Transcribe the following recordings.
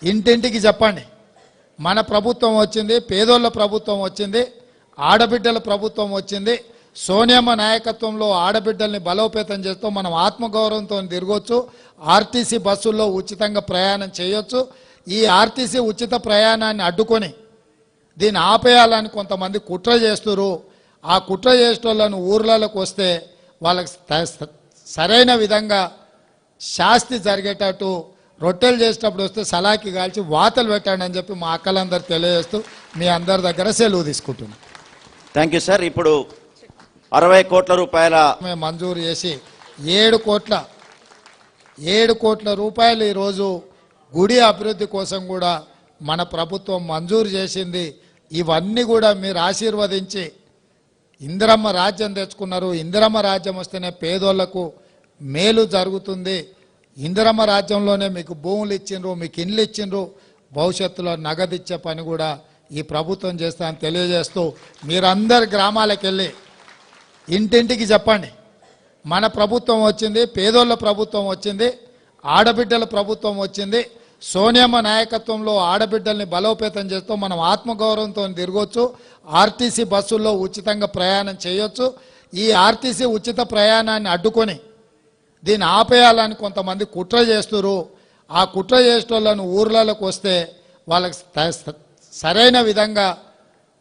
ఇంటింటికి చెప్పండి, మన ప్రభుత్వం వచ్చింది, పేదోళ్ళ ప్రభుత్వం వచ్చింది, ఆడబిడ్డల ప్రభుత్వం వచ్చింది. సోనియమ్మ నాయకత్వంలో ఆడబిడ్డల్ని బలోపేతం చేస్తూ మనం ఆత్మగౌరవంతో తిరగొచ్చు. ఆర్టీసీ బస్సుల్లో ఉచితంగా ప్రయాణం చేయొచ్చు. ఈ ఆర్టీసీ ఉచిత ప్రయాణాన్ని అడ్డుకొని దీన్ని ఆపేయాలని కొంతమంది కుట్ర చేస్తున్నారు. ఆ కుట్ర చేసేటోళ్ళను ఊర్లలోకి వస్తే వాళ్ళకి సరైన విధంగా శాస్తి జరిగేటట్టు రొట్టెలు చేసేటప్పుడు వస్తే సలాకి కాల్చి వాతలు పెట్టండి అని చెప్పి మా అక్కలందరూ తెలియజేస్తూ మీ అందరి దగ్గర సెలవు తీసుకుంటున్నాం. Thank you sir. ఇప్పుడు 60 కోట్ల రూపాయల మంజూరు చేసి 7 కోట్ల రూపాయలు ఈరోజు గుడి అభివృద్ధి కోసం కూడా మన ప్రభుత్వం మంజూరు చేసింది. ఇవన్నీ కూడా మీరు ఆశీర్వదించి ఇందిరమ్మ రాజ్యం తెచ్చుకున్నారు. ఇందిరమ్మ రాజ్యం వస్తేనే పేదోళ్లకు మేలు జరుగుతుంది. ఇందిరమ్మ రాజ్యంలోనే మీకు భూములు ఇచ్చిండ్రు, మీకు ఇండ్లు ఇచ్చిండ్రు, భవిష్యత్తులో నగదు ఇచ్చే పని కూడా ఈ ప్రభుత్వం చేస్తామని తెలియజేస్తూ మీరందరు గ్రామాలకు వెళ్ళి ఇంటింటికి చెప్పండి, మన ప్రభుత్వం వచ్చింది, పేదోళ్ళ ప్రభుత్వం వచ్చింది, ఆడబిడ్డల ప్రభుత్వం వచ్చింది. సోనియమ్మ నాయకత్వంలో ఆడబిడ్డల్ని బలోపేతం చేస్తూ మనం ఆత్మగౌరవంతో తిరగొచ్చు. ఆర్టీసీ బస్సుల్లో ఉచితంగా ప్రయాణం చేయొచ్చు. ఈ ఆర్టీసీ ఉచిత ప్రయాణాన్ని అడ్డుకొని దీన్ని ఆపేయాలని కొంతమంది కుట్ర చేస్తున్నారు. ఆ కుట్ర చేసేటోళ్ళను ఊర్లలోకి వస్తే వాళ్ళకి సరైన విధంగా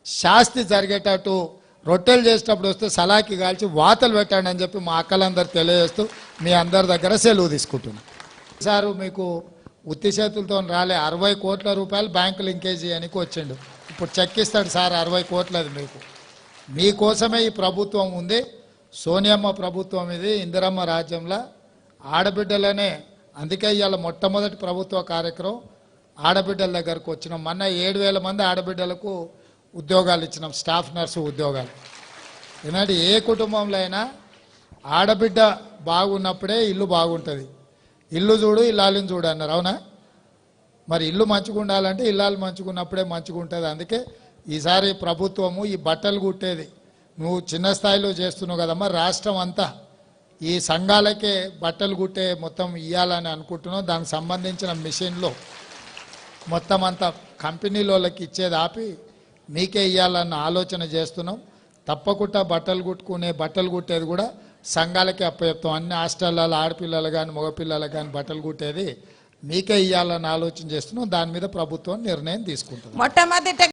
శాస్తి జరిగేటట్టు రొట్టెలు చేసేటప్పుడు వస్తే సలాకి కాల్చి వాతలు పెట్టండి అని చెప్పి మా అక్కలందరూ తెలియజేస్తూ మీ అందరి దగ్గర సెలవు తీసుకుంటున్నాం. సారు మీకు ఉత్తి చేతులతో రాలే, 60 కోట్ల రూపాయలు బ్యాంకు లింకేజ్ అని వచ్చిండు. ఇప్పుడు చెక్ ఇస్తాడు సార్ 60 కోట్లది మీకు. మీకోసమే ఈ ప్రభుత్వం ఉంది. సోనియమ్మ ప్రభుత్వం ఇది, ఇందిరమ్మ రాజ్యంలో ఆడబిడ్డలనే. అందుకే ఇవాళ మొట్టమొదటి ప్రభుత్వ కార్యక్రమం ఆడబిడ్డల దగ్గరకు వచ్చినాం. మొన్న 7,000 మంది ఆడబిడ్డలకు ఉద్యోగాలు ఇచ్చినాం, స్టాఫ్ నర్సు ఉద్యోగాలు. ఎందుకంటే ఏ కుటుంబంలో అయినా ఆడబిడ్డ బాగున్నప్పుడే ఇల్లు బాగుంటుంది. ఇల్లు చూడు ఇల్లాలని చూడు అన్నారు, అవునా? మరి ఇల్లు మంచిగా ఉండాలంటే ఇల్లాలు మంచిగా ఉన్నప్పుడే మంచిగా ఉంటుంది. అందుకే ఈసారి ప్రభుత్వము ఈ బట్టలు కుట్టేది నువ్వు చిన్న స్థాయిలో చేస్తున్నావు కదమ్మా, రాష్ట్రం అంతా ఈ సంఘాలకే బట్టలు కుట్టే మొత్తం ఇవ్వాలని అనుకుంటున్నావు. దానికి సంబంధించిన మిషన్లో మొత్తం అంతా కంపెనీలోకి ఇచ్చేది ఆపి మీకే ఇవ్వాలన్న ఆలోచన చేస్తున్నాం. తప్పకుండా బట్టలు కుట్టేది కూడా సంఘాలకే అప్పచెప్తాం. అన్ని హాస్టళ్ళలో ఆడపిల్లలు కానీ మగపిల్లలు కానీ బట్టలు కుట్టేది మీకే ఇవ్వాలని ఆలోచన చేస్తున్నాం. దాని మీద ప్రభుత్వం నిర్ణయం తీసుకుంటుంది.